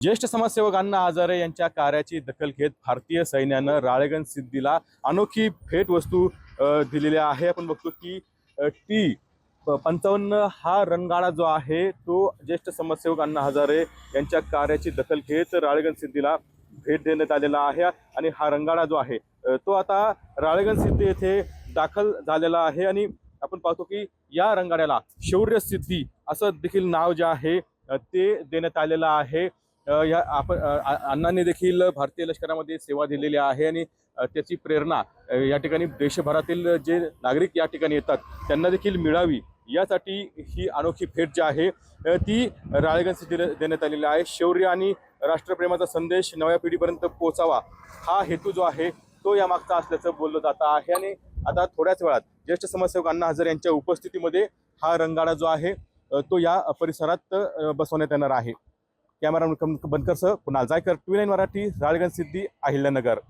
ज्येष्ठ समाजसेवक अण्णा हजारे यांच्या कार्याची दखल घेत भारतीय सैन्यानं राळेगण सिद्धीला अनोखी भेटवस्तू दिलेली आहे। आपण बघतो की T55 हा रणगाडा जो आहे तो ज्येष्ठ समाजसेवक अण्णा हजारे यांच्या कार्याची दखल घेत राळेगण सिद्धीला भेट देण्यात आलेला आहे आणि हा रणगाडा जो आहे तो आता राळेगण सिद्धी येथे दाखल झालेला आहे। आणि आपण पाहतो की या रणगाड्याला शौर्य सिद्धी असं देखील नाव जे आहे ते देण्यात आलेलं आहे। या आपण अण्णांनी देखील भारतीय लष्करामध्ये सेवा दिलेली आहे आणि त्याची प्रेरणा या ठिकाणी देशभरातील जे नागरिक या ठिकाणी येतात त्यांना देखील मिळावी यासाठी ही अनोखी भेट जी आहे ती राळेगण सिद्धीला देण्यात आलेली आहे। शौर्य आणि राष्ट्रप्रेमाचा संदेश नव्या पिढीपर्यंत पोहोचावा हा हेतू जो आहे तो यामागचा असल्याचं बोललं जात आहे। आणि आता थोड्याच वेळात ज्येष्ठ समाजसेवक अण्णा हजारे यांच्या उपस्थितीमध्ये हा रणगाडा जो आहे तो या परिसरात बसवण्यात येणार आहे। कॅमेरा बंदकर सह कुणाल जायकर, TV9 मराठी, राळेगण सिद्धी, अहिल्यानगर।